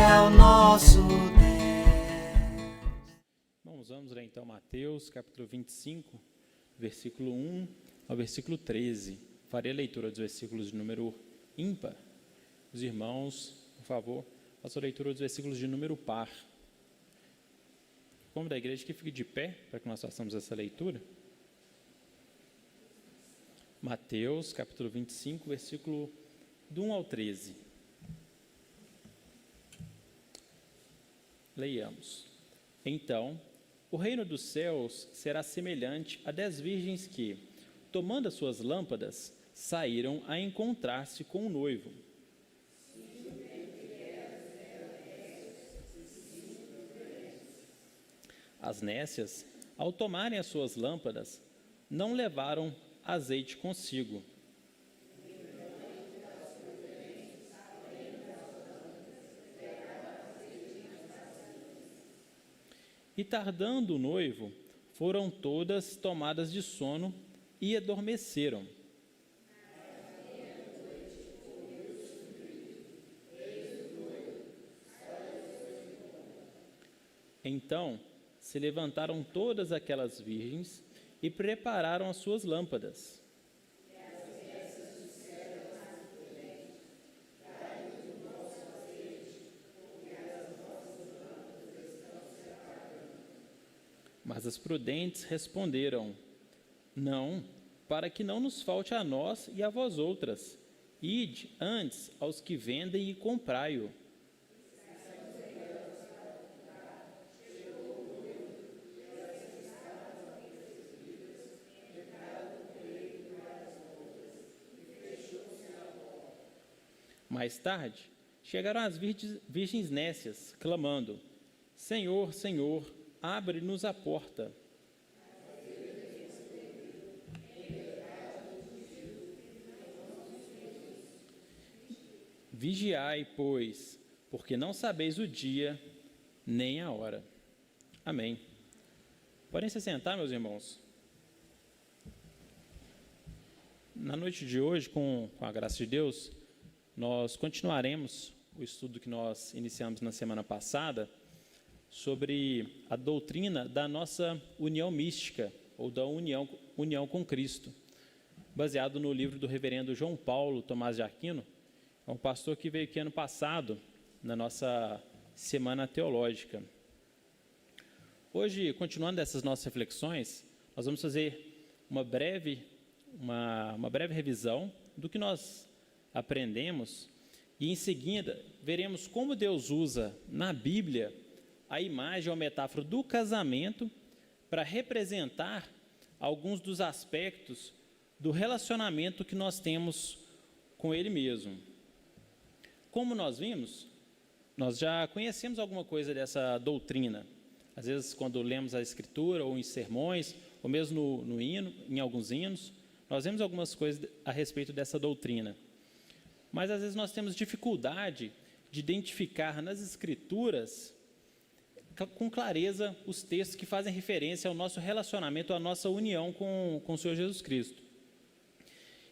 é o nosso Deus. Vamos ler então Mateus, capítulo 25, versículo 1 ao versículo 13. Farei a leitura dos versículos de número ímpar. Os irmãos, por favor, façam a leitura dos versículos de número par. Como da igreja que fique de pé, para que nós façamos essa leitura. Mateus, capítulo 25, versículo do 1 ao 13. Leiamos. Então, o reino dos céus será semelhante a 10 virgens que, tomando as suas lâmpadas, saíram a encontrar-se com o noivo. As nécias, ao tomarem as suas lâmpadas, não levaram azeite consigo. E tardando o noivo, foram todas tomadas de sono e adormeceram. Então se levantaram todas aquelas virgens e prepararam as suas lâmpadas. Mas as prudentes responderam: não, para que não nos falte a nós e a vós outras. Ide antes aos que vendem e comprai-o. Mais tarde, chegaram as virgens nécias, clamando: Senhor, Senhor, abre-nos a porta. Vigiai, pois, porque não sabeis o dia nem a hora. Amém. Podem se sentar, meus irmãos. Na noite de hoje, com a graça de Deus, nós continuaremos o estudo que nós iniciamos na semana passada sobre a doutrina da nossa união mística, ou da união com Cristo, baseado no livro do reverendo João Paulo Tomás de Aquino, é um pastor que veio aqui ano passado, na nossa semana teológica. Hoje, continuando essas nossas reflexões, nós vamos fazer uma breve revisão do que nós aprendemos e, em seguida, veremos como Deus usa na Bíblia a imagem ou metáfora do casamento para representar alguns dos aspectos do relacionamento que nós temos com Ele mesmo. Como nós vimos, nós já conhecemos alguma coisa dessa doutrina. Às vezes, quando lemos a Escritura, ou em sermões, ou mesmo no hino, em alguns hinos, nós vemos algumas coisas a respeito dessa doutrina. Mas, às vezes, nós temos dificuldade de identificar nas Escrituras, com clareza, os textos que fazem referência ao nosso relacionamento, à nossa união com o Senhor Jesus Cristo.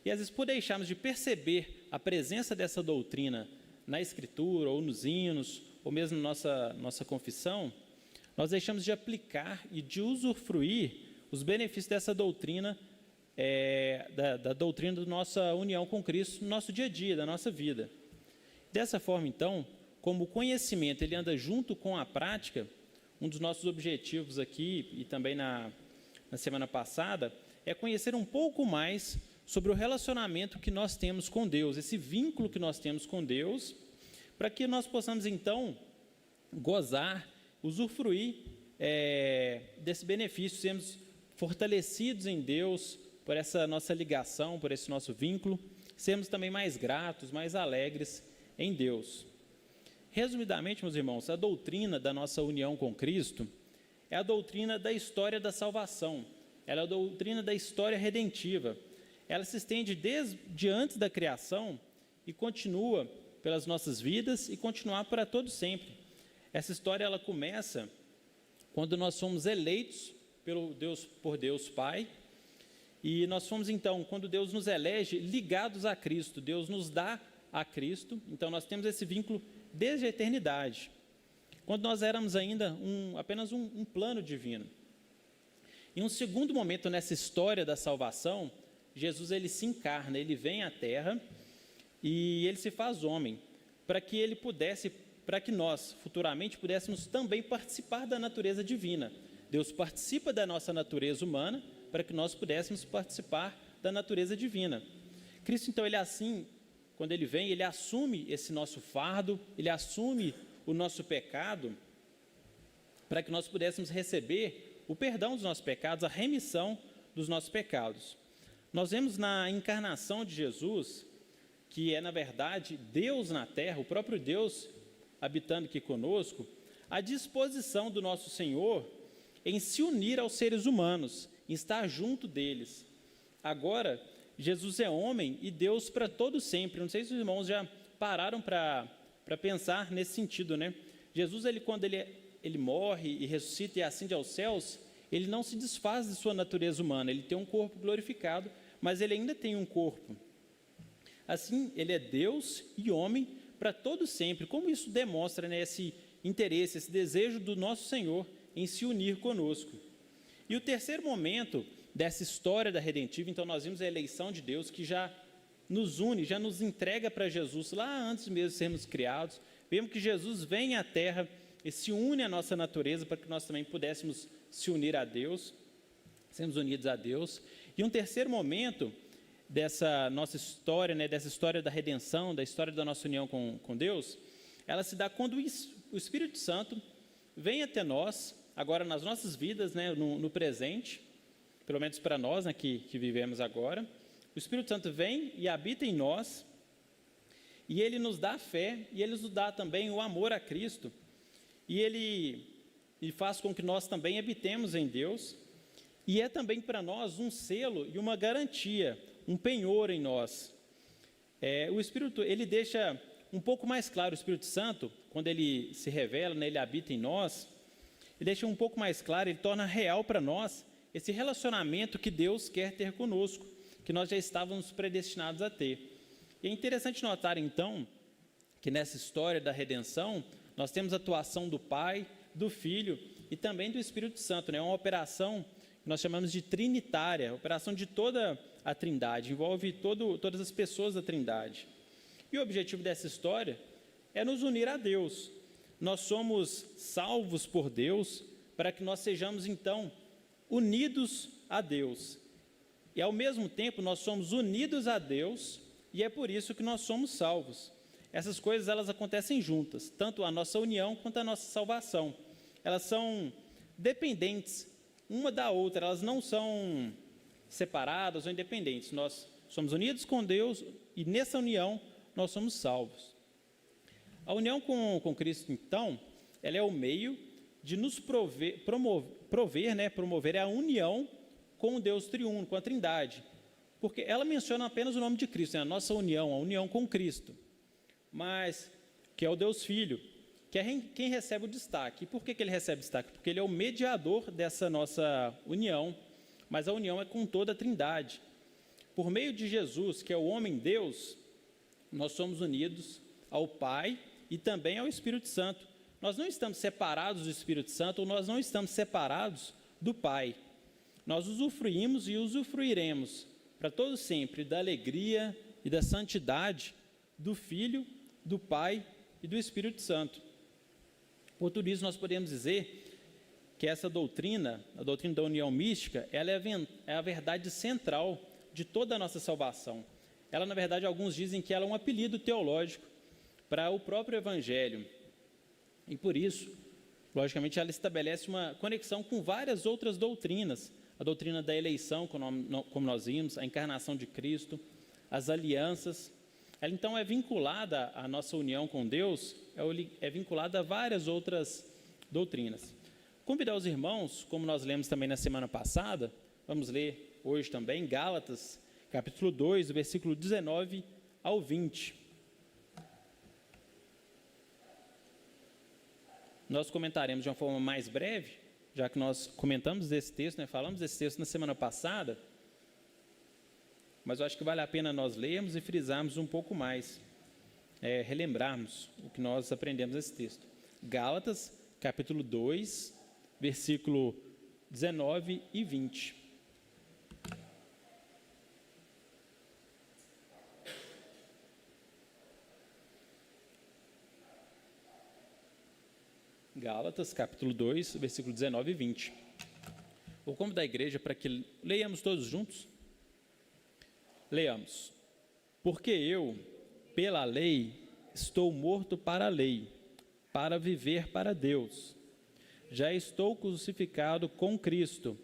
E, às vezes, por deixarmos de perceber a presença dessa doutrina na Escritura, ou nos hinos, ou mesmo na nossa confissão, nós deixamos de aplicar e de usufruir os benefícios dessa doutrina, da doutrina da nossa união com Cristo no nosso dia a dia, da nossa vida. Dessa forma, então, como o conhecimento ele anda junto com a prática, um dos nossos objetivos aqui, e também na semana passada, é conhecer um pouco mais sobre o relacionamento que nós temos com Deus, esse vínculo que nós temos com Deus, para que nós possamos, então, gozar, usufruir desse benefício, sermos fortalecidos em Deus por essa nossa ligação, por esse nosso vínculo, sermos também mais gratos, mais alegres em Deus. Resumidamente, meus irmãos, a doutrina da nossa união com Cristo é a doutrina da história da salvação, ela é a doutrina da história redentiva. Ela se estende desde antes da criação e continua pelas nossas vidas e continuar para todo sempre. Essa história ela começa quando nós somos eleitos por Deus Pai, e nós fomos então, quando Deus nos elege, ligados a Cristo, Deus nos dá a Cristo, então nós temos esse vínculo desde a eternidade, quando nós éramos ainda apenas um plano divino. Em um segundo momento nessa história da salvação, Jesus ele se encarna, ele vem à Terra e ele se faz homem, para que nós futuramente pudéssemos também participar da natureza divina. Deus participa da nossa natureza humana para que nós pudéssemos participar da natureza divina. Cristo, então, ele assim, quando ele vem, ele assume esse nosso fardo, ele assume o nosso pecado, para que nós pudéssemos receber o perdão dos nossos pecados, a remissão dos nossos pecados. Nós vemos na encarnação de Jesus, que é, na verdade, Deus na terra, o próprio Deus habitando aqui conosco, a disposição do nosso Senhor em se unir aos seres humanos, em estar junto deles. Agora, Jesus é homem e Deus para todo sempre. Não sei se os irmãos já pararam para pensar nesse sentido, né? Jesus, quando ele morre e ressuscita e ascende aos céus, ele não se desfaz de sua natureza humana, ele tem um corpo glorificado, mas ele ainda tem um corpo. Assim, ele é Deus e homem para todo sempre. Como isso demonstra, né, esse interesse, esse desejo do nosso Senhor em se unir conosco. E o terceiro momento dessa história da redentiva, então nós vimos a eleição de Deus que já nos une, já nos entrega para Jesus lá antes mesmo de sermos criados. Vemos que Jesus vem à terra e se une à nossa natureza para que nós também pudéssemos se unir a Deus, sermos unidos a Deus. E um terceiro momento dessa nossa história, né, dessa história da redenção, da história da nossa união com Deus, ela se dá quando o Espírito Santo vem até nós, agora nas nossas vidas, né, no presente, pelo menos para nós, né, que vivemos agora. O Espírito Santo vem e habita em nós, e ele nos dá a fé, e ele nos dá também o amor a Cristo, e ele faz com que nós também habitemos em Deus, e é também para nós um selo e uma garantia, um penhor em nós. O Espírito, ele deixa um pouco mais claro, o Espírito Santo, quando ele se revela, né, ele habita em nós, ele deixa um pouco mais claro, ele torna real para nós esse relacionamento que Deus quer ter conosco, que nós já estávamos predestinados a ter. E é interessante notar, então, que nessa história da redenção, nós temos a atuação do Pai, do Filho e também do Espírito Santo, né? É uma operação que nós chamamos de trinitária, a operação de toda a Trindade, envolve todas as pessoas da Trindade. E o objetivo dessa história é nos unir a Deus. Nós somos salvos por Deus para que nós sejamos, então, unidos a Deus. E, ao mesmo tempo, nós somos unidos a Deus e é por isso que nós somos salvos. Essas coisas, elas acontecem juntas, tanto a nossa união quanto a nossa salvação. Elas são dependentes uma da outra, elas não são separadas ou independentes. Nós somos unidos com Deus e, nessa união, nós somos salvos. A união com Cristo, então, ela é o meio de nos promover a união com o Deus triuno, com a Trindade. Porque ela menciona apenas o nome de Cristo, né? A nossa união, a união com Cristo. Mas, que é o Deus Filho, que é quem recebe o destaque. E por que ele recebe destaque? Porque ele é o mediador dessa nossa união, mas a união é com toda a Trindade. Por meio de Jesus, que é o homem-Deus, nós somos unidos ao Pai e também ao Espírito Santo. Nós não estamos separados do Espírito Santo, ou nós não estamos separados do Pai. Nós usufruímos e usufruiremos para todo sempre da alegria e da santidade do Filho, do Pai e do Espírito Santo. Por tudo isso, nós podemos dizer que essa doutrina, a doutrina da união mística, ela é a verdade central de toda a nossa salvação. Ela, na verdade, alguns dizem que ela é um apelido teológico para o próprio Evangelho. E por isso, logicamente, ela estabelece uma conexão com várias outras doutrinas. A doutrina da eleição, como nós vimos, a encarnação de Cristo, as alianças. Ela, então, é vinculada à nossa união com Deus, é vinculada a várias outras doutrinas. Convidar os irmãos, como nós lemos também na semana passada, vamos ler hoje também, Gálatas, capítulo 2, versículo 19 ao 20. Nós comentaremos de uma forma mais breve, já que nós comentamos esse texto, né, falamos desse texto na semana passada, mas eu acho que vale a pena nós lermos e frisarmos um pouco mais. relembrarmos o que nós aprendemos nesse texto. Gálatas, capítulo 2, versículo 19 e 20. Gálatas, capítulo 2, versículo 19 e 20. Vou convidar a igreja para que leiamos todos juntos. Leiamos. Porque eu, pela lei, estou morto para a lei, para viver para Deus. Já estou crucificado com Cristo,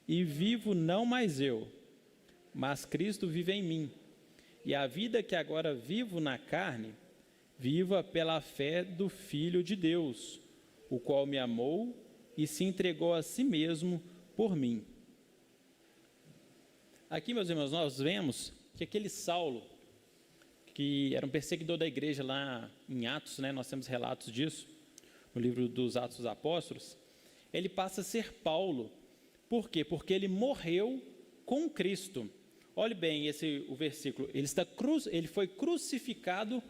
e vivo não mais eu, mas Cristo vive em mim. E a vida que agora vivo na carne, viva pela fé do Filho de Deus, o qual me amou e se entregou a si mesmo por mim. Aqui, meus irmãos, nós vemos que aquele Saulo, que era um perseguidor da igreja lá em Atos, nós temos relatos disso, no livro dos Atos dos Apóstolos, ele passa a ser Paulo. Por quê? Porque ele morreu com Cristo. Olhe bem o versículo, ele foi crucificado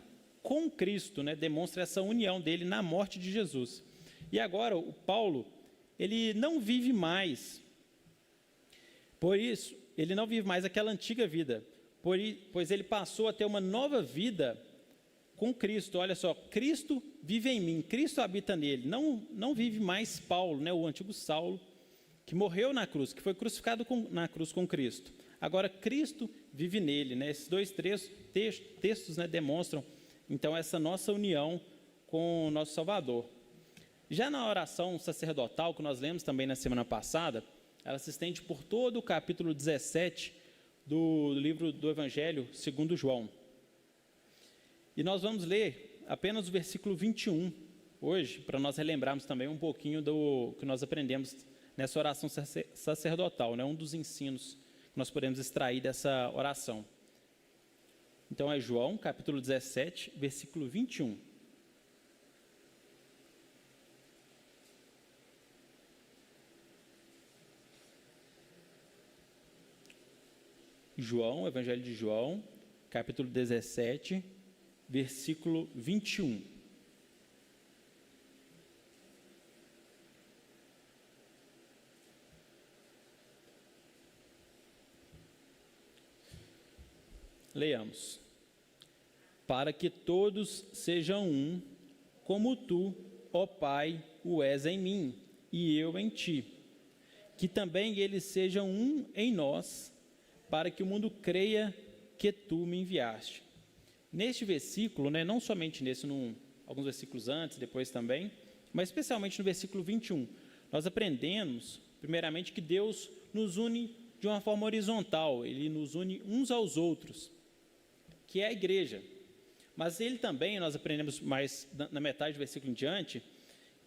com Cristo, demonstra essa união dele na morte de Jesus. E agora, o Paulo, ele não vive mais, por isso, ele não vive mais aquela antiga vida, pois ele passou a ter uma nova vida com Cristo. Olha só, Cristo vive em mim, Cristo habita nele. Não vive mais Paulo, o antigo Saulo, que morreu na cruz, que foi crucificado na cruz com Cristo. Agora, Cristo vive nele. Esses dois textos demonstram, então, essa nossa união com o nosso Salvador. Já na oração sacerdotal, que nós lemos também na semana passada, ela se estende por todo o capítulo 17 do livro do Evangelho segundo João. E nós vamos ler apenas o versículo 21 hoje, para nós relembrarmos também um pouquinho do que nós aprendemos nessa oração sacerdotal, um dos ensinos que nós podemos extrair dessa oração. Então é João, capítulo 17, versículo 21. João, Evangelho de João, capítulo 17, versículo 21. Leiamos. Para que todos sejam um, como tu, ó Pai, o és em mim, e eu em ti. Que também eles sejam um em nós, para que o mundo creia que tu me enviaste. Neste versículo, não somente nesse, alguns versículos antes, depois também, mas especialmente no versículo 21, nós aprendemos, primeiramente, que Deus nos une de uma forma horizontal, Ele nos une uns aos outros, que é a igreja. Mas Ele também, nós aprendemos mais na metade do versículo em diante,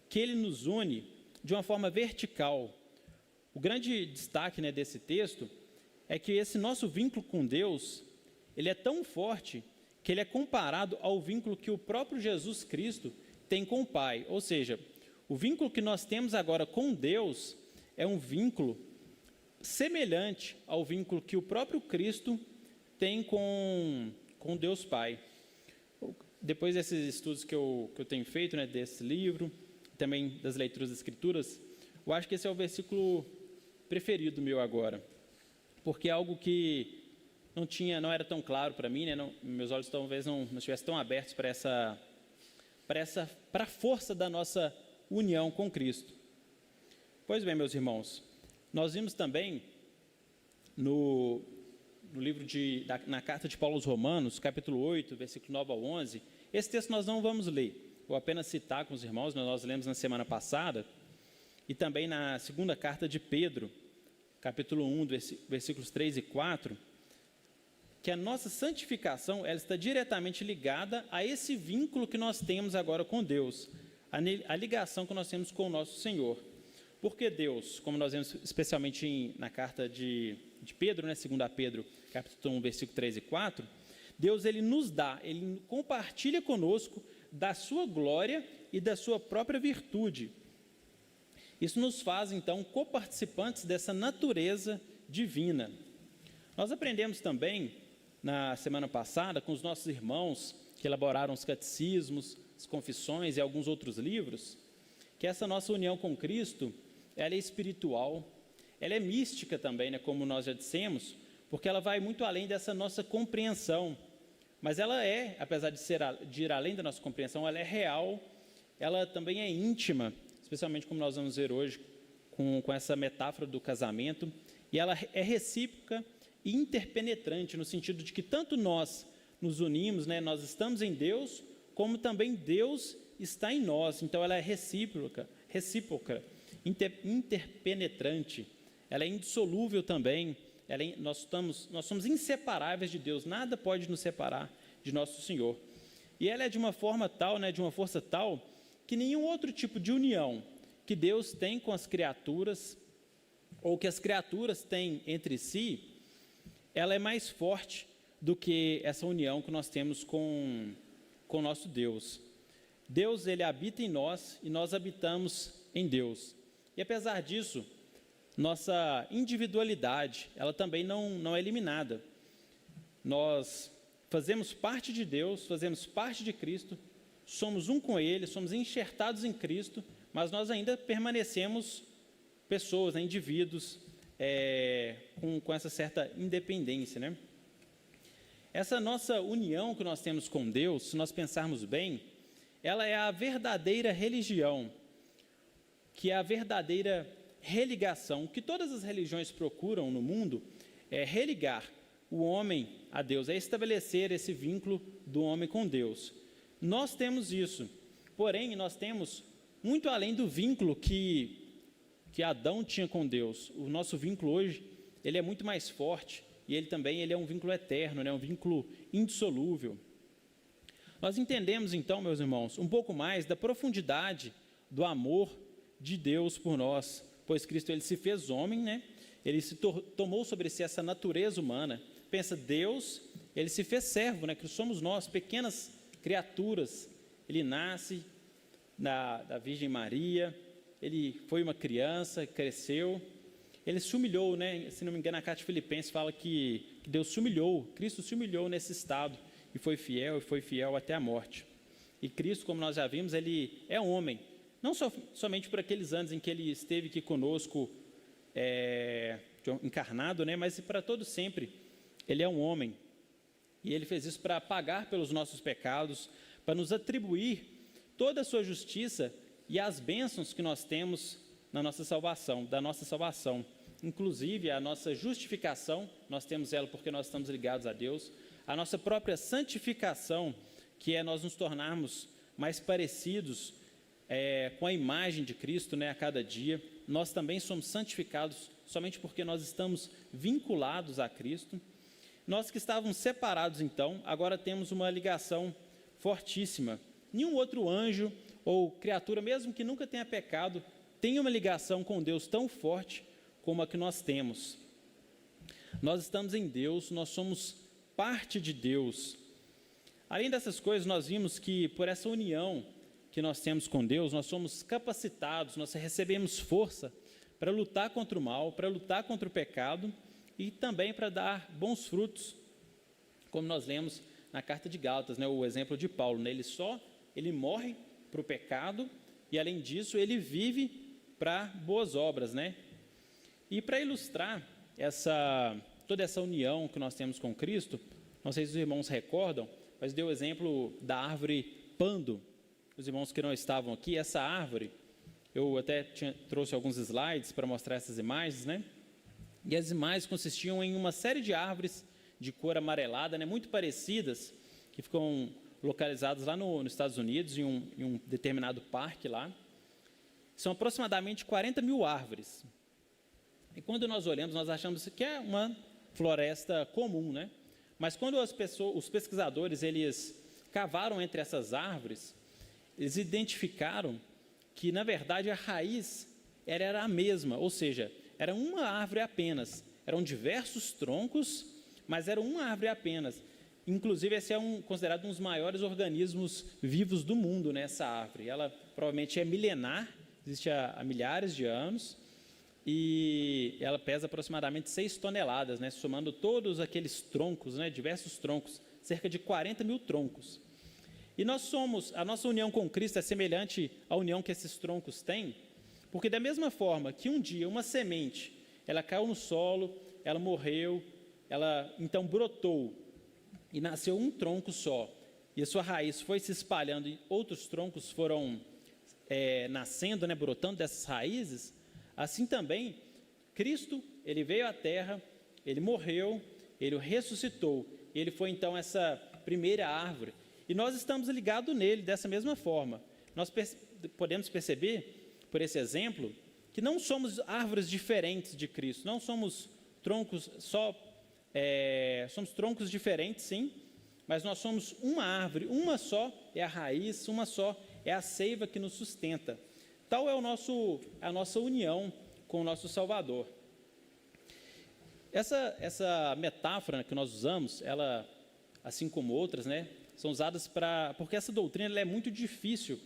que Ele nos une de uma forma vertical. O grande destaque desse texto é que esse nosso vínculo com Deus, ele é tão forte que ele é comparado ao vínculo que o próprio Jesus Cristo tem com o Pai. Ou seja, o vínculo que nós temos agora com Deus é um vínculo semelhante ao vínculo que o próprio Cristo tem com Deus Pai. Depois desses estudos que eu tenho feito, desse livro, também das leituras das Escrituras, eu acho que esse é o versículo preferido meu agora. Porque é algo que não era tão claro para mim, meus olhos talvez não estivessem tão abertos para a força da nossa união com Cristo. Pois bem, meus irmãos, nós vimos também no livro na carta de Paulo aos Romanos, capítulo 8, versículo 9 ao 11, esse texto nós não vamos ler, vou apenas citar com os irmãos, nós lemos na semana passada, e também na segunda carta de Pedro, capítulo 1, versículos 3 e 4, que a nossa santificação ela está diretamente ligada a esse vínculo que nós temos agora com Deus, a ligação que nós temos com o nosso Senhor. Porque Deus, como nós vemos especialmente na carta de Pedro, 2 Pedro, capítulo 1, versículo 3 e 4, Deus ele nos dá, ele compartilha conosco da sua glória e da sua própria virtude. Isso nos faz, então, coparticipantes dessa natureza divina. Nós aprendemos também, na semana passada, com os nossos irmãos, que elaboraram os catecismos, as confissões e alguns outros livros, que essa nossa união com Cristo, ela é espiritual, ela é mística também, né, como nós já dissemos, porque ela vai muito além dessa nossa compreensão, mas ela é, apesar de ir além da nossa compreensão, ela é real, ela também é íntima, especialmente como nós vamos ver hoje, com essa metáfora do casamento, e ela é recíproca e interpenetrante, no sentido de que tanto nós nos unimos, né, nós estamos em Deus, como também Deus está em nós. Então ela é recíproca, interpenetrante, ela é indissolúvel também, nós somos inseparáveis de Deus, nada pode nos separar de nosso Senhor. E ela é de uma forma tal, né, de uma força tal, que nenhum outro tipo de união que Deus tem com as criaturas, ou que as criaturas têm entre si, ela é mais forte do que essa união que nós temos com o nosso Deus. Deus, ele habita em nós e nós habitamos em Deus. E apesar disso, nossa individualidade, ela também não é eliminada. Nós fazemos parte de Deus, fazemos parte de Cristo, somos um com Ele, somos enxertados em Cristo, mas nós ainda permanecemos pessoas, né, indivíduos, com essa certa independência, né? Essa nossa união que nós temos com Deus, se nós pensarmos bem, ela é a verdadeira religião, que é a verdadeira religação. O que todas as religiões procuram no mundo é religar o homem a Deus, é estabelecer esse vínculo do homem com Deus. Nós temos isso, porém nós temos muito além do vínculo que Adão tinha com Deus. O nosso vínculo hoje, ele é muito mais forte, e ele é um vínculo eterno, né? Um vínculo indissolúvel. Nós entendemos então, meus irmãos, um pouco mais da profundidade do amor de Deus por nós, pois Cristo, ele se fez homem, né? Ele tomou sobre si essa natureza humana. Pensa, Deus, ele se fez servo, né? Que somos nós, pequenas criaturas. Ele nasce da Virgem Maria, ele foi uma criança, cresceu, ele se humilhou, né? Se não me engano, a carta de Filipenses fala que Deus se humilhou, Cristo se humilhou nesse estado, e foi fiel até a morte. E Cristo, como nós já vimos, ele é homem, não somente por aqueles anos em que ele esteve aqui conosco, encarnado, né? Mas para todo sempre, ele é um homem, e ele fez isso para pagar pelos nossos pecados, para nos atribuir toda a sua justiça e as bênçãos que nós temos da nossa salvação. Inclusive, a nossa justificação, nós temos ela porque nós estamos ligados a Deus. A nossa própria santificação, que é nós nos tornarmos mais parecidos com a imagem de Cristo, né, a cada dia. Nós também somos santificados somente porque nós estamos vinculados a Cristo. Nós que estávamos separados, então, agora temos uma ligação fortíssima. Nenhum outro anjo ou criatura, mesmo que nunca tenha pecado, tem uma ligação com Deus tão forte como a que nós temos. Nós estamos em Deus, nós somos parte de Deus. Além dessas coisas, nós vimos que por essa união que nós temos com Deus, nós somos capacitados, nós recebemos força para lutar contra o mal, para lutar contra o pecado e também para dar bons frutos, como nós lemos na carta de Gálatas, né, o exemplo de Paulo, né, ele morre para o pecado e, além disso, ele vive para boas obras, né? E para ilustrar toda essa união que nós temos com Cristo, não sei se os irmãos recordam, mas deu o exemplo da árvore pando. Os irmãos que não estavam aqui, essa árvore, eu até trouxe alguns slides para mostrar essas imagens, né? E as imagens consistiam em uma série de árvores de cor amarelada, né, muito parecidas, que ficam localizadas lá nos Estados Unidos, em um determinado parque lá. São aproximadamente 40 mil árvores. E quando nós olhamos, nós achamos que é uma floresta comum, né? Mas quando os pesquisadores, eles cavaram entre essas árvores, eles identificaram que, na verdade, a raiz era a mesma, ou seja, era uma árvore apenas. Eram diversos troncos, mas era uma árvore apenas. Inclusive, esse é considerado um dos maiores organismos vivos do mundo, né, essa árvore. Ela provavelmente é milenar, existe há milhares de anos, e ela pesa aproximadamente 6 toneladas, né, somando todos aqueles troncos, né, diversos troncos, cerca de 40 mil troncos. E a nossa união com Cristo é semelhante à união que esses troncos têm, porque da mesma forma que um dia uma semente, ela caiu no solo, ela morreu, ela então brotou e nasceu um tronco só, e a sua raiz foi se espalhando e outros troncos foram nascendo, brotando dessas raízes, assim também Cristo, ele veio à Terra, ele morreu, ele ressuscitou, ele foi então essa primeira árvore, e nós estamos ligados nele dessa mesma forma. Nós podemos perceber, por esse exemplo, que não somos árvores diferentes de Cristo, não somos troncos somos troncos diferentes, sim, mas nós somos uma árvore, uma só é a raiz, uma só é a seiva que nos sustenta. Tal é a nossa união com o nosso Salvador. Essa metáfora que nós usamos, ela, assim como outras, são usadas porque essa doutrina ela é muito difícil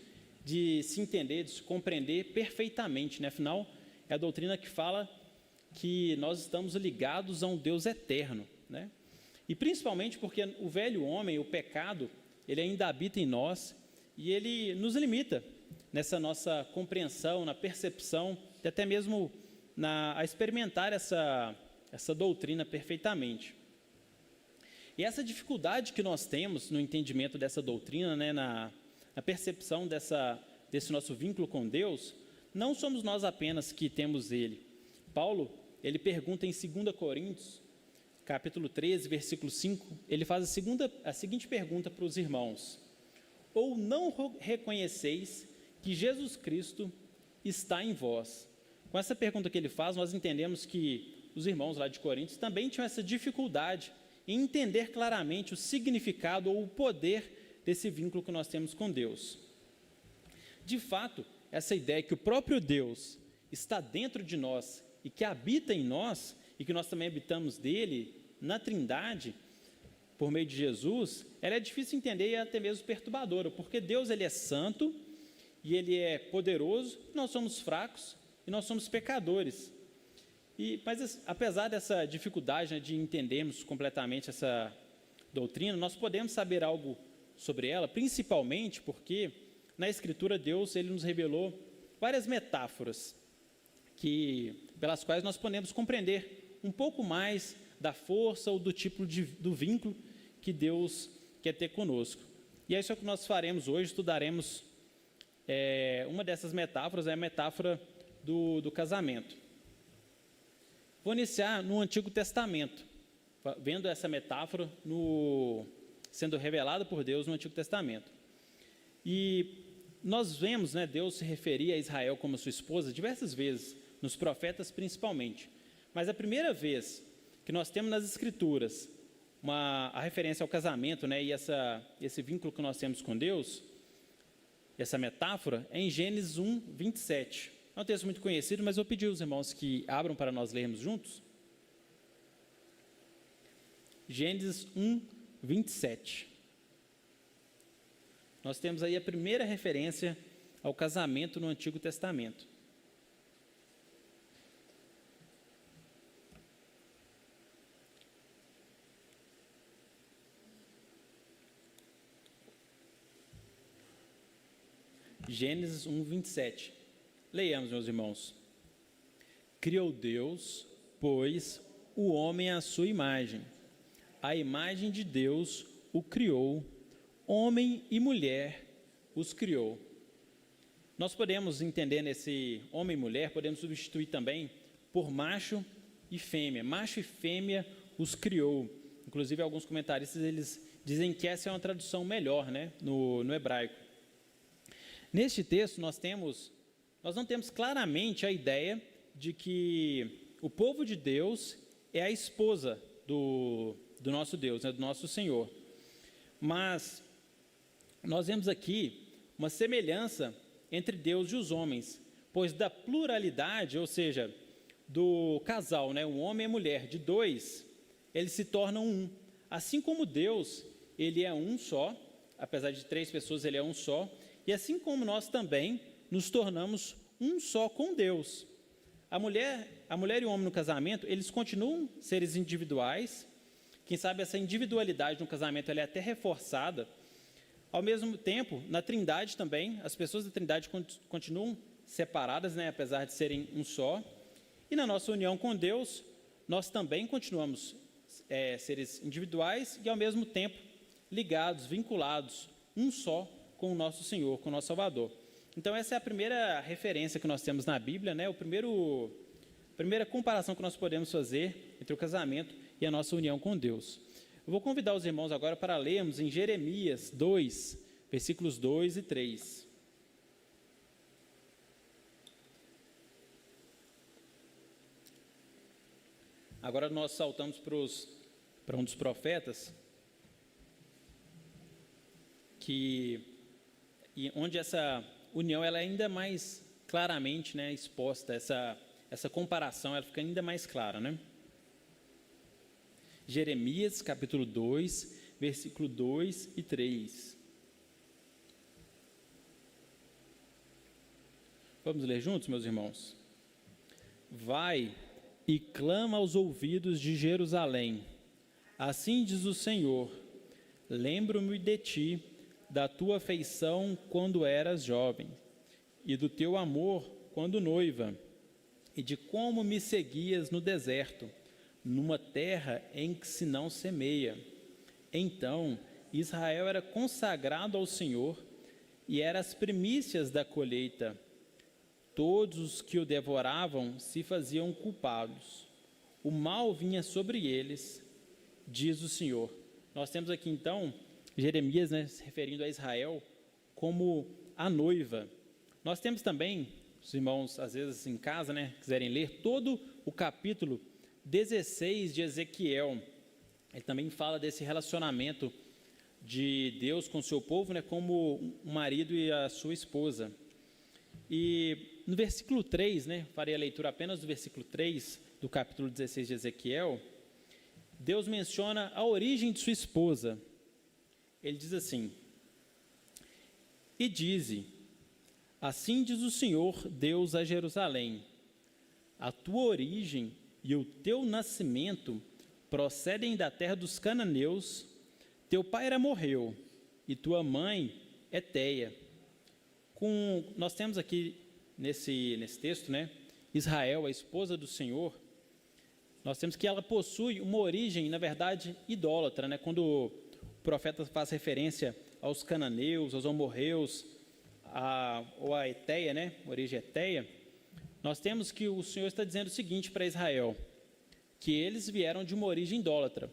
de se entender, de se compreender perfeitamente. Afinal, é a doutrina que fala que nós estamos ligados a um Deus eterno. E principalmente porque o velho homem, o pecado, ele ainda habita em nós e ele nos limita nessa nossa compreensão, na percepção e até mesmo a experimentar essa doutrina perfeitamente. E essa dificuldade que nós temos no entendimento dessa doutrina, na percepção desse nosso vínculo com Deus, não somos nós apenas que temos ele. Paulo, ele pergunta em 2 Coríntios, capítulo 13, versículo 5, ele faz a seguinte pergunta para os irmãos: ou não reconheceis que Jesus Cristo está em vós? Com essa pergunta que ele faz, nós entendemos que os irmãos lá de Coríntios também tinham essa dificuldade em entender claramente o significado ou o poder desse vínculo que nós temos com Deus. De fato, essa ideia que o próprio Deus está dentro de nós e que habita em nós, e que nós também habitamos dele, na Trindade, por meio de Jesus, ela é difícil de entender e até mesmo perturbadora, porque Deus ele é santo, e ele é poderoso, nós somos fracos, e nós somos pecadores. Mas apesar dessa dificuldade de entendermos completamente essa doutrina, nós podemos saber algo sobre ela, principalmente porque na Escritura Deus ele nos revelou várias metáforas pelas quais nós podemos compreender um pouco mais da força ou do tipo do vínculo que Deus quer ter conosco. E é isso que nós faremos hoje, estudaremos uma dessas metáforas, é a metáfora do casamento. Vou iniciar no Antigo Testamento, vendo essa metáfora sendo revelada por Deus no Antigo Testamento. E nós vemos Deus se referir a Israel como sua esposa diversas vezes, nos profetas principalmente. Mas a primeira vez que nós temos nas Escrituras a referência ao casamento e esse vínculo que nós temos com Deus, essa metáfora, é em Gênesis 1, 27. É um texto muito conhecido, mas eu pedi aos irmãos que abram para nós lermos juntos. Gênesis 1, 27. Nós temos aí a primeira referência ao casamento no Antigo Testamento. Gênesis 1, 27. Leiamos, meus irmãos. Criou Deus, pois, o homem à sua imagem. A imagem de Deus o criou, homem e mulher os criou. Nós podemos entender nesse homem e mulher, podemos substituir também por macho e fêmea. Macho e fêmea os criou. Inclusive, alguns comentaristas eles dizem que essa é uma tradução melhor no hebraico. Neste texto, nós não temos claramente a ideia de que o povo de Deus é a esposa do nosso Deus, do nosso Senhor. Mas nós vemos aqui uma semelhança entre Deus e os homens, pois da pluralidade, ou seja, do casal, um homem e mulher, de dois, eles se tornam um. Assim como Deus, ele é um só, apesar de três pessoas, ele é um só, e assim como nós também nos tornamos um só com Deus. A mulher e o homem no casamento, eles continuam seres individuais. Quem sabe essa individualidade no casamento ela é até reforçada, Ao mesmo tempo, na Trindade também, as pessoas da Trindade continuam separadas, né, apesar de serem um só. E na nossa união com Deus, nós também continuamos seres individuais e, ao mesmo tempo, ligados, vinculados, um só com o nosso Senhor, com o nosso Salvador. Então, essa é a primeira referência que nós temos na Bíblia, né, a primeira comparação que nós podemos fazer entre o casamento e a nossa união com Deus. Eu vou convidar os irmãos agora para lermos em Jeremias 2, versículos 2 e 3. Agora nós saltamos para um dos profetas, onde essa união ela é ainda mais claramente, né, exposta, essa comparação ela fica ainda mais clara, né? Jeremias, capítulo 2, versículo 2 e 3. Vamos ler juntos, meus irmãos? Vai e clama aos ouvidos de Jerusalém. Assim diz o Senhor: lembro-me de ti, da tua afeição quando eras jovem, e do teu amor quando noiva, e de como me seguias no deserto, numa terra em que se não semeia. Então Israel era consagrado ao Senhor, e era as primícias da colheita. Todos os que o devoravam se faziam culpados. O mal vinha sobre eles, diz o Senhor. Nós temos aqui então Jeremias, né, se referindo a Israel como a noiva. Nós temos também, os irmãos às vezes em casa, né, quiserem ler todo o capítulo 16 de Ezequiel. Ele também fala desse relacionamento de Deus com o seu povo, né, como um marido e a sua esposa. E no versículo 3, né, farei a leitura apenas do versículo 3 do capítulo 16 de Ezequiel, Deus menciona a origem de sua esposa. Ele diz assim: e dize, assim diz o Senhor Deus a Jerusalém, a tua origem e o teu nascimento procedem da terra dos cananeus, teu pai era amorreu e tua mãe Eteia. Nós temos aqui nesse texto, né, Israel, a esposa do Senhor, nós temos que ela possui uma origem, na verdade, idólatra, né? Quando o profeta faz referência aos cananeus, aos amorreus, ou a Eteia, né? Origem Eteia, nós temos que o Senhor está dizendo o seguinte para Israel, que eles vieram de uma origem idólatra.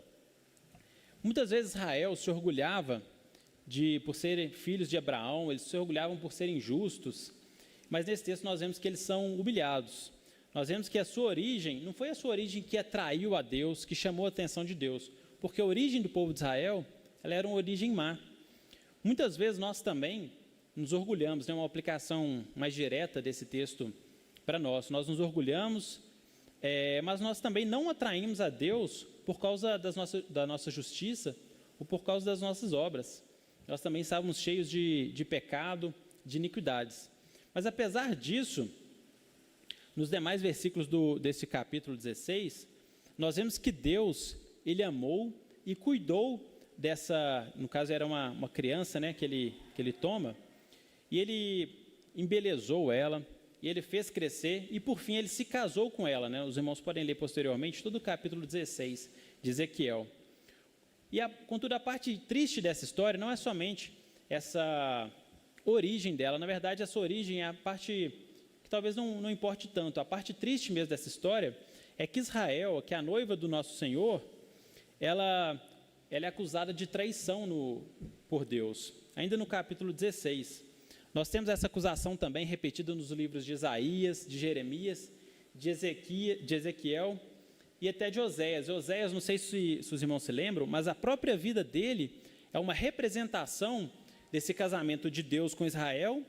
Muitas vezes Israel se orgulhava por serem filhos de Abraão, eles se orgulhavam por serem justos, mas nesse texto nós vemos que eles são humilhados. Nós vemos que a sua origem, não foi a sua origem que atraiu a Deus, que chamou a atenção de Deus, porque a origem do povo de Israel, ela era uma origem má. Muitas vezes nós também nos orgulhamos, né, uma aplicação mais direta desse texto para nós nos orgulhamos, mas nós também não atraímos a Deus por causa da nossa justiça ou por causa das nossas obras. Nós também estávamos cheios de pecado, de iniquidades. Mas apesar disso, nos demais versículos desse capítulo 16, nós vemos que Deus, Ele amou e cuidou dessa, no caso era uma criança, né, que ele toma, e Ele embelezou ela, e Ele fez crescer, e por fim Ele se casou com ela, né? Os irmãos podem ler posteriormente todo o capítulo 16 de Ezequiel. Contudo, a parte triste dessa história não é somente essa origem dela, na verdade essa origem é a parte que talvez não importe tanto. A parte triste mesmo dessa história é que Israel, que é a noiva do nosso Senhor, ela é acusada de traição por Deus. Ainda no capítulo 16, nós temos essa acusação também repetida nos livros de Isaías, de Jeremias, de Ezequiel e até de Oséias. Oséias, não sei se os irmãos se lembram, mas a própria vida dele é uma representação desse casamento de Deus com Israel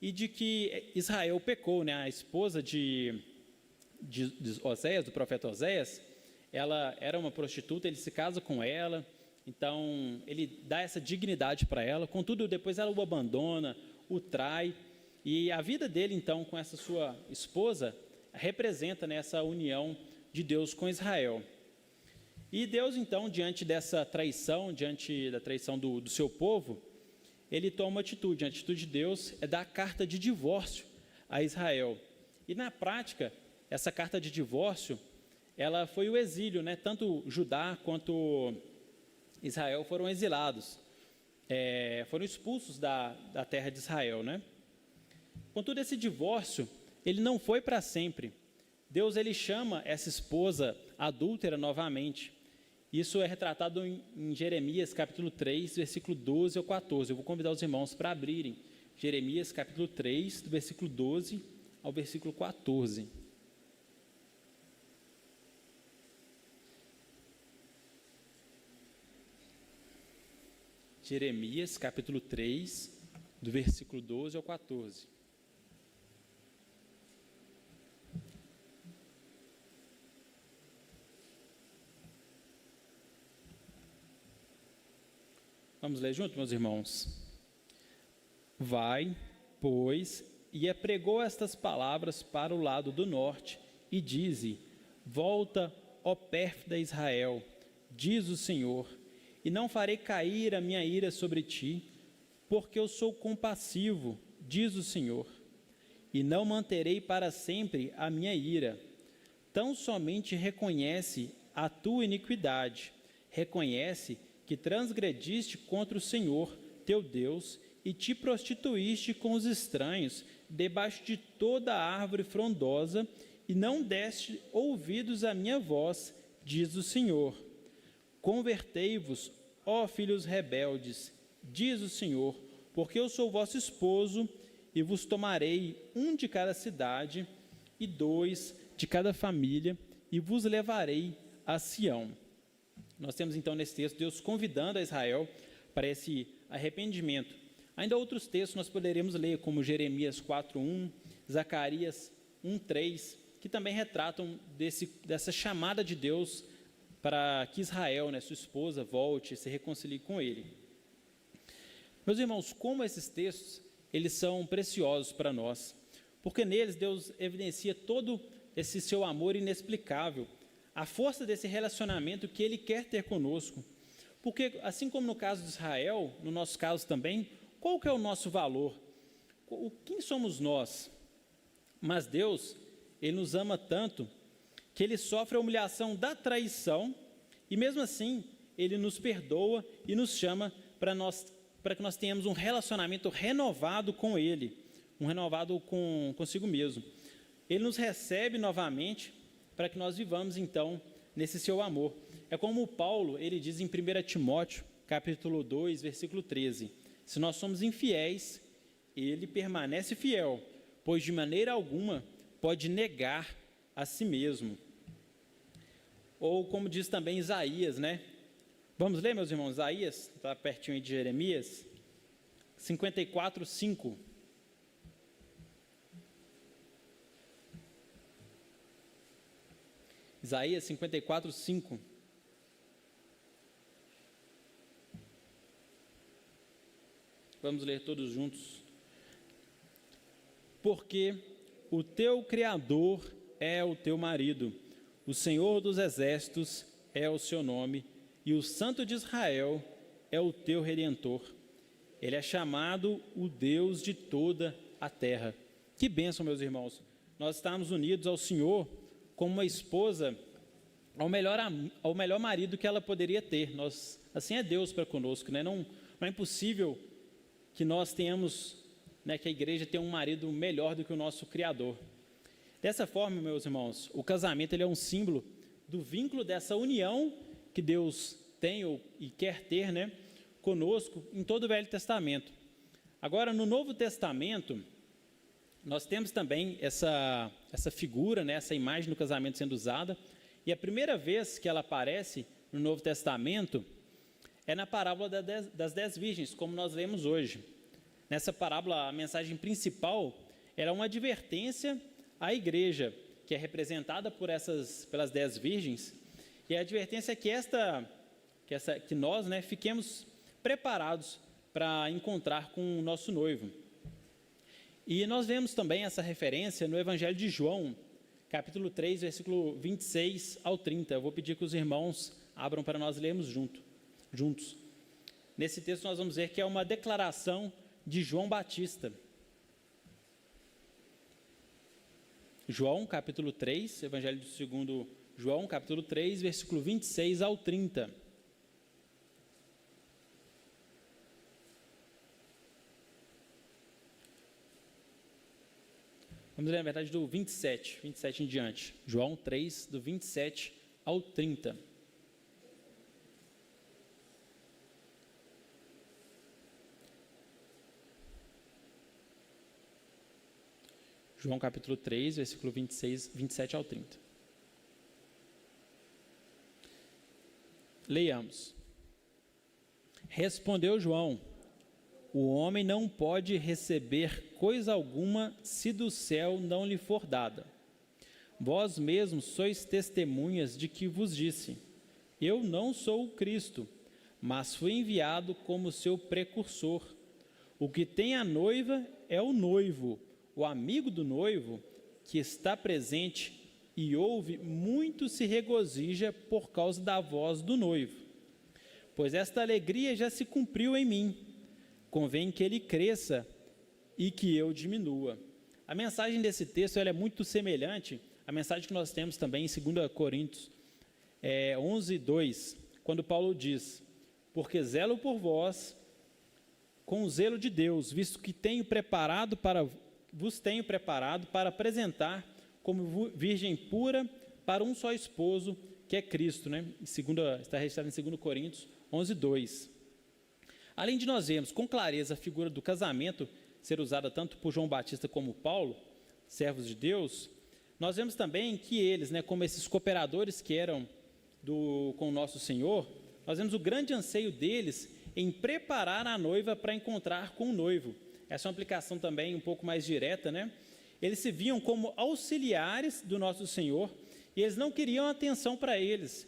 e de que Israel pecou, né? A esposa de Oséias, do profeta Oséias, ela era uma prostituta, ele se casa com ela, então ele dá essa dignidade para ela, contudo depois ela o abandona, o trai, e a vida dele então com essa sua esposa representa nessa união de Deus com Israel. E Deus então, diante dessa traição, diante da traição do seu povo, ele toma uma atitude. A atitude de Deus é dar carta de divórcio a Israel. E na prática, essa carta de divórcio, ela foi o exílio, né? Tanto Judá quanto Israel foram exilados, foram expulsos da terra de Israel, né? Contudo, esse divórcio, ele não foi para sempre. Deus, ele chama essa esposa adúltera novamente. Isso é retratado em Jeremias, capítulo 3, versículo 12 ao 14. Eu vou convidar os irmãos para abrirem Jeremias, capítulo 3, do versículo 12 ao versículo 14. Jeremias, capítulo 3, do versículo 12 ao 14. Vamos ler junto, meus irmãos? Vai, pois, e apregou estas palavras para o lado do norte, e dize: volta, ó pérfida Israel, diz o Senhor, e não farei cair a minha ira sobre ti, porque eu sou compassivo, diz o Senhor, e não manterei para sempre a minha ira. Tão somente reconhece a tua iniquidade, reconhece que transgrediste contra o Senhor, teu Deus, e te prostituíste com os estranhos, debaixo de toda árvore frondosa, e não deste ouvidos à minha voz, diz o Senhor. Convertei-vos, ó filhos rebeldes, diz o Senhor, porque eu sou vosso esposo, e vos tomarei um de cada cidade, e 2 de cada família, e vos levarei a Sião. Nós temos então nesse texto Deus convidando a Israel para esse arrependimento. Ainda outros textos nós poderemos ler, como Jeremias 4:1, Zacarias 1:3, que também retratam dessa chamada de Deus para que Israel, né, sua esposa, volte e se reconcilie com ele. Meus irmãos, como esses textos, eles são preciosos para nós, porque neles Deus evidencia todo esse seu amor inexplicável, a força desse relacionamento que Ele quer ter conosco. Porque, assim como no caso de Israel, no nosso caso também, qual que é o nosso valor? Quem somos nós? Mas Deus, Ele nos ama tanto que Ele sofre a humilhação da traição e mesmo assim Ele nos perdoa e nos chama para que nós tenhamos um relacionamento renovado com Ele, um renovado consigo mesmo. Ele nos recebe novamente para que nós vivamos então nesse seu amor. É como Paulo, ele diz em 1 Timóteo, capítulo 2, versículo 13, se nós somos infiéis, ele permanece fiel, pois de maneira alguma pode negar a si mesmo. Ou como diz também Isaías, né? Vamos ler, meus irmãos, Isaías, está pertinho aí de Jeremias, 54:5. Isaías 54:5. Vamos ler todos juntos. Porque o teu Criador é o teu marido, o Senhor dos exércitos é o seu nome, e o Santo de Israel é o teu Redentor. Ele é chamado o Deus de toda a terra. Que bênção, meus irmãos. Nós estamos unidos ao Senhor como uma esposa ao melhor marido que ela poderia ter. Assim é Deus para conosco, né? Não é impossível que nós tenhamos, né, que a igreja tenha um marido melhor do que o nosso Criador. Dessa forma, meus irmãos, o casamento ele é um símbolo do vínculo dessa união que Deus tem e quer ter, né, conosco em todo o Velho Testamento. Agora, no Novo Testamento, nós temos também essa figura, né, essa imagem do casamento sendo usada, e a primeira vez que ela aparece no Novo Testamento é na parábola das 10 virgens, como nós lemos hoje. Nessa parábola, a mensagem principal era uma advertência à igreja, que é representada pelas 10 virgens, e a advertência é que nós, né, fiquemos preparados para encontrar com o nosso noivo. E nós vemos também essa referência no Evangelho de João, capítulo 3, versículo 26 ao 30. Eu vou pedir que os irmãos abram para nós lermos juntos. nesse texto nós vamos ver que é uma declaração de João Batista. João, capítulo 3, Evangelho segundo João, capítulo 3, versículo 26 ao 30. Vamos ler, na verdade, do 27 em diante. João 3, do 27 ao 30. João capítulo 3, versículo 27 ao 30. Leiamos. Respondeu João: o homem não pode receber coisa alguma se do céu não lhe for dada. Vós mesmos sois testemunhas de que vos disse: eu não sou o Cristo, mas fui enviado como seu precursor. O que tem a noiva é o noivo. O amigo do noivo, que está presente e ouve, muito se regozija por causa da voz do noivo. Pois esta alegria já se cumpriu em mim. Convém que ele cresça e que eu diminua. A mensagem desse texto ela é muito semelhante à mensagem que nós temos também em 2 Coríntios 11, 2, quando Paulo diz: porque zelo por vós com o zelo de Deus, visto que vos tenho preparado para apresentar como virgem pura para um só esposo, que é Cristo, né? Está registrado em 2 Coríntios 11, 2. Além de nós vermos com clareza a figura do casamento ser usada tanto por João Batista como Paulo, servos de Deus, nós vemos também que eles, né, como esses cooperadores que eram com o nosso Senhor, nós vemos o grande anseio deles em preparar a noiva para encontrar com o noivo. Essa é uma aplicação também um pouco mais direta, né? Eles se viam como auxiliares do nosso Senhor e eles não queriam atenção para eles.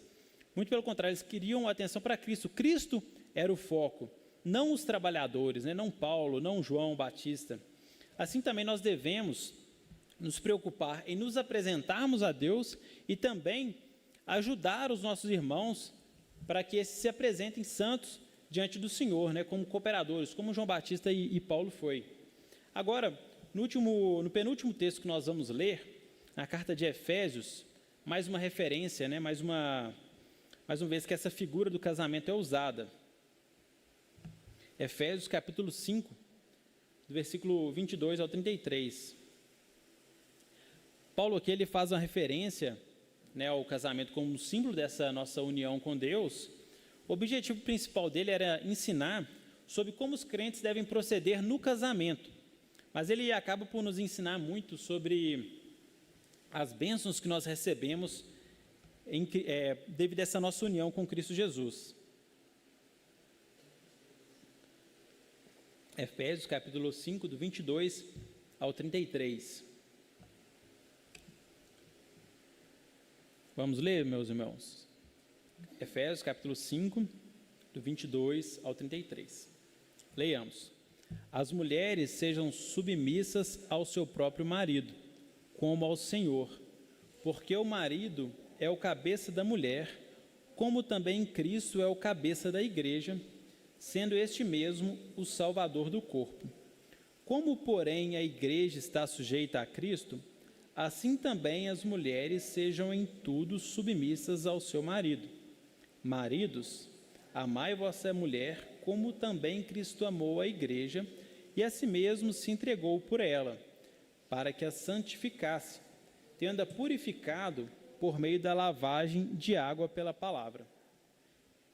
Muito pelo contrário, eles queriam atenção para Cristo. Cristo era o foco, não os trabalhadores, né? Não Paulo, não João Batista. Assim também nós devemos nos preocupar em nos apresentarmos a Deus e também ajudar os nossos irmãos para que esses se apresentem santos diante do Senhor, né, como cooperadores, como João Batista e Paulo foi. Agora, no penúltimo texto que nós vamos ler, na carta de Efésios, mais uma referência, né, mais uma vez que essa figura do casamento é usada. Efésios capítulo 5, do versículo 22 ao 33. Paulo aqui ele faz uma referência, né, ao casamento como símbolo dessa nossa união com Deus. O objetivo principal dele era ensinar sobre como os crentes devem proceder no casamento, mas ele acaba por nos ensinar muito sobre as bênçãos que nós recebemos devido a essa nossa união com Cristo Jesus. Efésios capítulo 5, do 22 ao 33. Vamos ler, meus irmãos? Efésios capítulo 5, do 22 ao 33. Leiamos. As mulheres sejam submissas ao seu próprio marido, como ao Senhor, porque o marido é o cabeça da mulher, como também Cristo é o cabeça da igreja, sendo este mesmo o Salvador do corpo. Como, porém, a igreja está sujeita a Cristo, assim também as mulheres sejam em tudo submissas ao seu marido. Maridos, amai vossa mulher, como também Cristo amou a igreja, e a si mesmo se entregou por ela, para que a santificasse, tendo-a purificado por meio da lavagem de água pela palavra,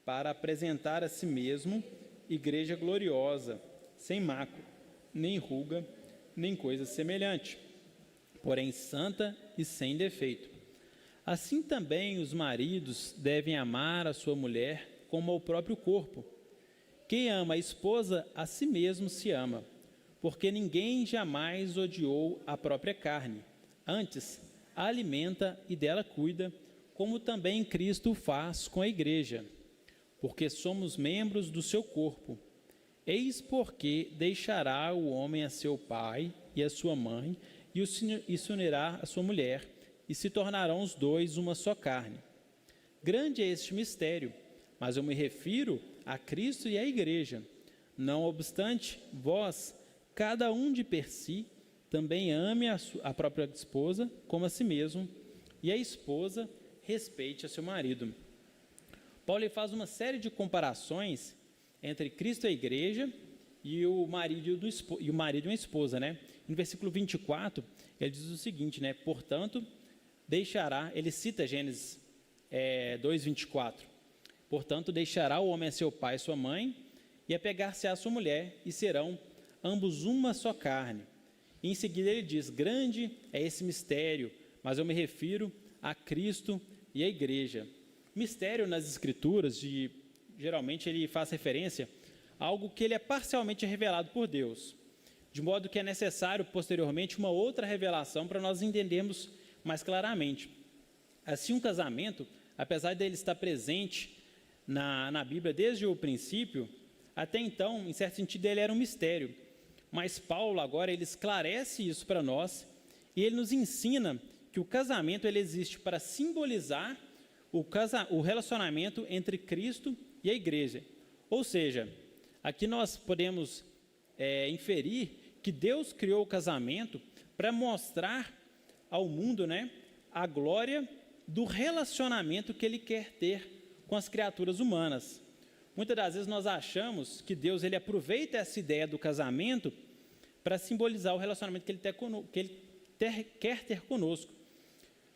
para apresentar a si mesmo igreja gloriosa, sem mácula, nem ruga, nem coisa semelhante, porém santa e sem defeito. Assim também os maridos devem amar a sua mulher como ao próprio corpo. Quem ama a esposa, a si mesmo se ama, porque ninguém jamais odiou a própria carne. Antes, a alimenta e dela cuida, como também Cristo o faz com a igreja, porque somos membros do seu corpo. Eis porque deixará o homem a seu pai e a sua mãe, e se unirá a sua mulher, e se tornarão os dois uma só carne. Grande é este mistério, mas eu me refiro a Cristo e à igreja. Não obstante, vós, cada um de per si, também ame a própria esposa como a si mesmo, e a esposa respeite a seu marido. Paulo faz uma série de comparações entre Cristo e a igreja e o marido e uma esposa, né? No versículo 24, ele diz o seguinte, né? Portanto, deixará, ele cita Gênesis 2:24. Portanto, deixará o homem a seu pai e sua mãe, e apegar-se à sua mulher, e serão ambos uma só carne. E em seguida ele diz, grande é esse mistério, mas eu me refiro a Cristo e a igreja. Mistério nas Escrituras, geralmente ele faz referência a algo que ele é parcialmente revelado por Deus, de modo que é necessário posteriormente uma outra revelação para nós entendermos mais claramente. Assim, um casamento, apesar dele estar presente na Bíblia desde o princípio, até então, em certo sentido, ele era um mistério. Mas Paulo agora ele esclarece isso para nós e ele nos ensina que o casamento ele existe para simbolizar o relacionamento entre Cristo e a igreja. Ou seja, aqui nós podemos inferir que Deus criou o casamento para mostrar ao mundo, né, a glória do relacionamento que ele quer ter com as criaturas humanas. Muitas das vezes nós achamos que Deus ele aproveita essa ideia do casamento para simbolizar o relacionamento que ele quer ter conosco.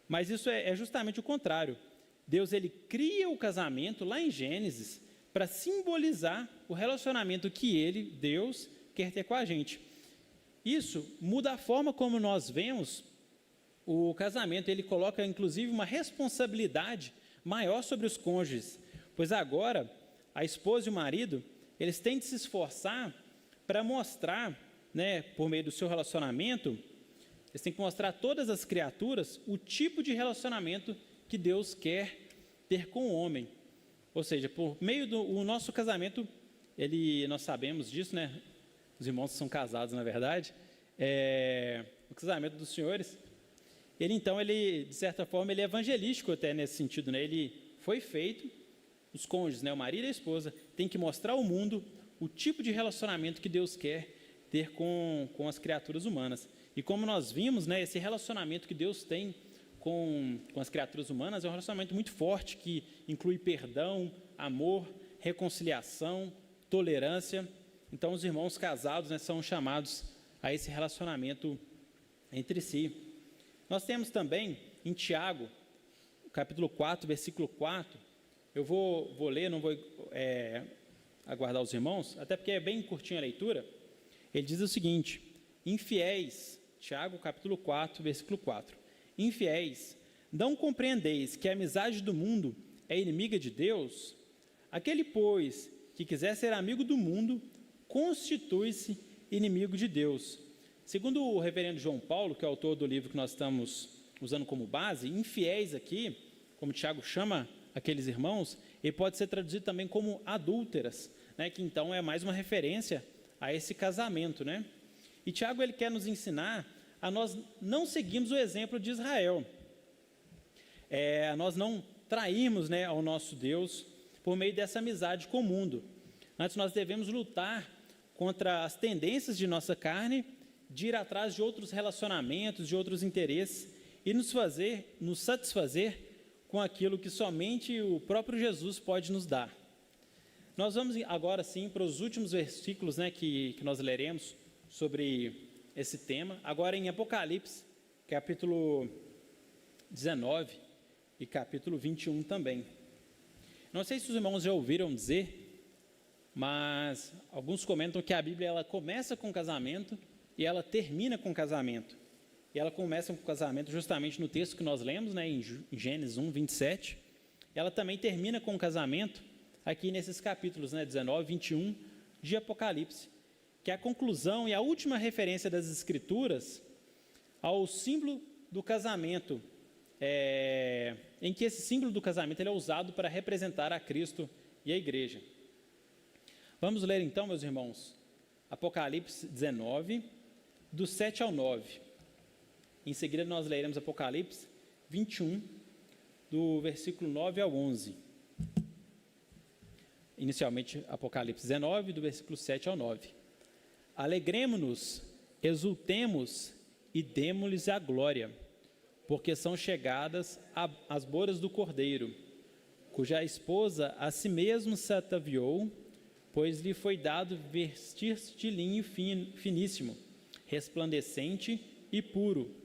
Mas isso é justamente o contrário. Deus ele cria o casamento lá em Gênesis para simbolizar o relacionamento que Deus, quer ter com a gente. Isso muda a forma como nós vemos o casamento. Ele coloca inclusive uma responsabilidade maior sobre os cônjuges, pois agora a esposa e o marido, eles têm de se esforçar para mostrar, né, por meio do seu relacionamento, eles têm que mostrar a todas as criaturas o tipo de relacionamento que Deus quer ter com o homem. Ou seja, por meio do nosso casamento, nós sabemos disso, né? Os irmãos são casados, na verdade. O casamento dos senhores, ele, de certa forma, ele é evangelístico até nesse sentido, né? Ele foi feito, os cônjuges, né, o marido e a esposa, tem que mostrar ao mundo o tipo de relacionamento que Deus quer ter com as criaturas humanas. E como nós vimos, né, esse relacionamento que Deus tem com as criaturas humanas é um relacionamento muito forte, que inclui perdão, amor, reconciliação, tolerância. Então, os irmãos casados, né, são chamados a esse relacionamento entre si. Nós temos também, em Tiago, capítulo 4, versículo 4, eu vou ler, não vou aguardar os irmãos, até porque é bem curtinha a leitura. Ele diz o seguinte, infiéis, Tiago capítulo 4, versículo 4, infiéis, não compreendeis que a amizade do mundo é inimiga de Deus? Aquele, pois, que quiser ser amigo do mundo, constitui-se inimigo de Deus. Segundo o reverendo João Paulo, que é o autor do livro que nós estamos usando como base, infiéis aqui, como Tiago chama aqueles irmãos, ele pode ser traduzido também como adúlteras, né, que então é mais uma referência a esse casamento, né? E Tiago ele quer nos ensinar a nós não seguirmos o exemplo de Israel, a nós não trairmos, né, ao nosso Deus por meio dessa amizade com o mundo. Antes nós devemos lutar contra as tendências de nossa carne, de ir atrás de outros relacionamentos, de outros interesses e nos satisfazer com aquilo que somente o próprio Jesus pode nos dar. Nós vamos agora sim para os últimos versículos, né, que nós leremos sobre esse tema, agora em Apocalipse, capítulo 19 e capítulo 21 também. Não sei se os irmãos já ouviram dizer, mas alguns comentam que a Bíblia ela começa com casamento e ela termina com casamento. E ela começa com o casamento justamente no texto que nós lemos, né, em Gênesis 1, 27. Ela também termina com o casamento aqui nesses capítulos, né, 19, 21 de Apocalipse, que é a conclusão e a última referência das Escrituras ao símbolo do casamento, em que esse símbolo do casamento ele é usado para representar a Cristo e a igreja. Vamos ler então, meus irmãos, Apocalipse 19, do 7 ao 9. Em seguida, nós leremos Apocalipse 21, do versículo 9 ao 11. inicialmente Apocalipse 19, do versículo 7 ao 9. Alegremo-nos, exultemos e demo-lhes a glória, porque são chegadas as bodas do Cordeiro, cuja esposa a si mesmo se ataviou, pois lhe foi dado vestir-se de linho finíssimo, resplandecente e puro,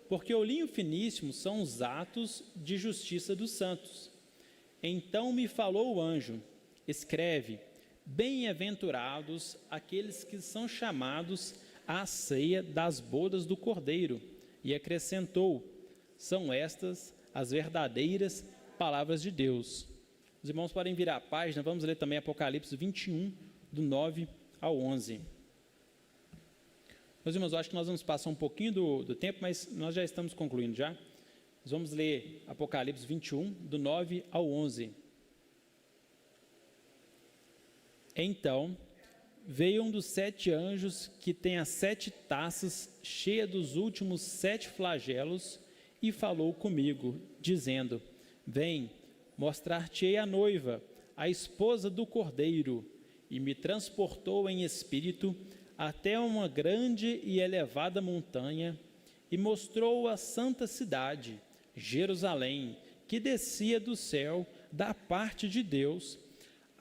porque o linho finíssimo são os atos de justiça dos santos. Então me falou o anjo: escreve, bem-aventurados aqueles que são chamados à ceia das bodas do Cordeiro. E acrescentou: são estas as verdadeiras palavras de Deus. Os irmãos podem virar a página, vamos ler também Apocalipse 21, do 9 ao 11. Meus irmãos, eu acho que nós vamos passar um pouquinho do tempo, mas nós já estamos concluindo já. Nós vamos ler Apocalipse 21, do 9 ao 11. Então veio um dos 7 anjos que tem as 7 taças cheias dos últimos 7 flagelos e falou comigo, dizendo: vem, mostrar-te-ei a noiva, a esposa do Cordeiro. E me transportou em espírito até uma grande e elevada montanha, e mostrou a santa cidade, Jerusalém, que descia do céu da parte de Deus,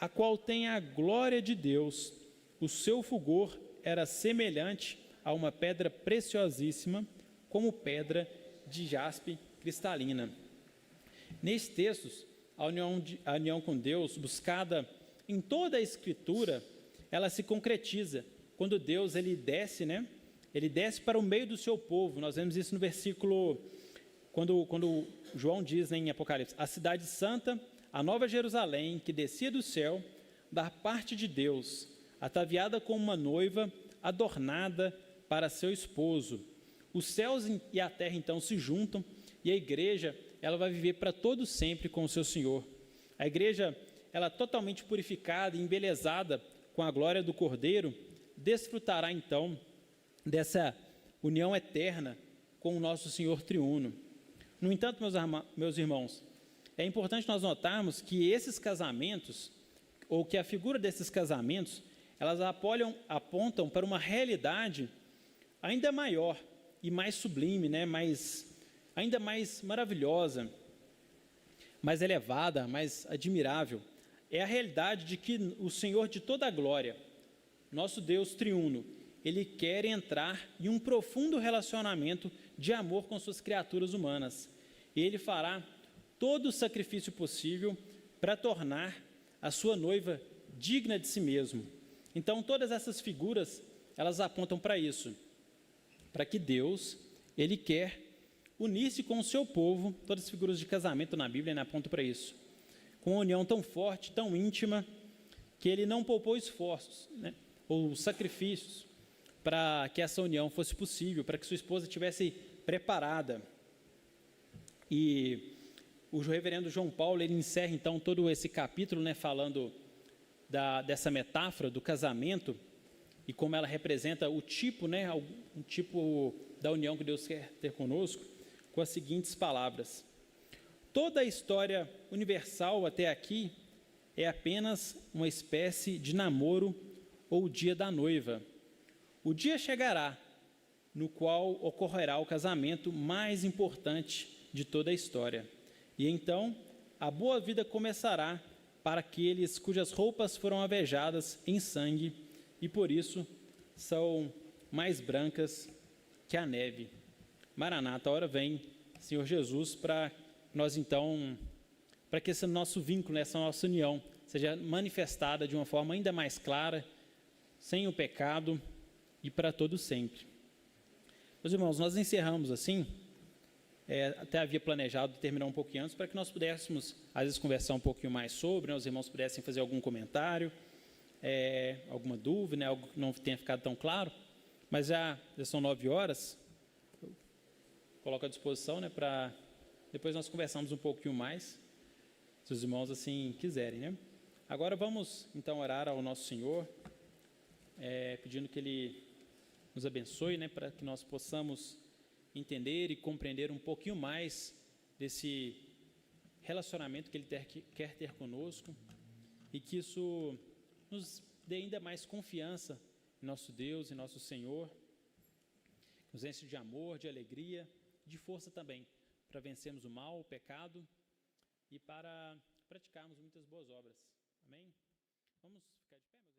a qual tem a glória de Deus. O seu fulgor era semelhante a uma pedra preciosíssima, como pedra de jaspe cristalina. Nestes textos, a união com Deus, buscada em toda a Escritura, ela se concretiza quando Deus ele desce, Ele desce para o meio do seu povo. Nós vemos isso no versículo, quando João diz, em Apocalipse: a cidade santa, a nova Jerusalém, que descia do céu, da parte de Deus, ataviada como uma noiva, adornada para seu esposo. Os céus e a terra então se juntam, e a igreja ela vai viver para todo sempre com o seu Senhor. A igreja, ela totalmente purificada e embelezada com a glória do Cordeiro, desfrutará então dessa união eterna com o nosso Senhor triuno. No entanto, meus irmãos, é importante nós notarmos que esses casamentos, ou que a figura desses casamentos, elas apontam para uma realidade ainda maior e mais sublime, ainda mais maravilhosa, mais elevada, mais admirável. É a realidade de que o Senhor de toda a glória, nosso Deus triuno, Ele quer entrar em um profundo relacionamento de amor com suas criaturas humanas. E Ele fará todo o sacrifício possível para tornar a sua noiva digna de si mesmo. Então, todas essas figuras, elas apontam para isso, para que Deus, Ele quer unir-se com o seu povo. Todas as figuras de casamento na Bíblia apontam para isso, com uma união tão forte, tão íntima, que Ele não poupou esforços, ou sacrifícios, para que essa união fosse possível, para que sua esposa estivesse preparada. E o reverendo João Paulo, ele encerra então todo esse capítulo, falando dessa metáfora do casamento e como ela representa o tipo, o tipo da união que Deus quer ter conosco, com as seguintes palavras: toda a história universal até aqui é apenas uma espécie de namoro ou dia da noiva. O dia chegará no qual ocorrerá o casamento mais importante de toda a história. E então a boa vida começará para aqueles cujas roupas foram avejadas em sangue e por isso são mais brancas que a neve. Maranata, a hora vem, Senhor Jesus, para nós então, para que esse nosso vínculo, essa nossa união seja manifestada de uma forma ainda mais clara, sem o pecado e para todo sempre. Meus irmãos, nós encerramos assim. Até havia planejado terminar um pouquinho antes, para que nós pudéssemos, às vezes, conversar um pouquinho mais sobre, os irmãos pudessem fazer algum comentário, alguma dúvida, algo que não tenha ficado tão claro, mas já são 9 horas, eu coloco à disposição, para depois nós conversarmos um pouquinho mais, se os irmãos assim quiserem, Agora vamos, então, orar ao nosso Senhor, pedindo que Ele nos abençoe, para que nós possamos entender e compreender um pouquinho mais desse relacionamento que Ele quer ter conosco e que isso nos dê ainda mais confiança em nosso Deus e nosso Senhor, nos enche de amor, de alegria, de força também, para vencermos o mal, o pecado e para praticarmos muitas boas obras. Amém? Vamos ficar de pé, meus irmãos?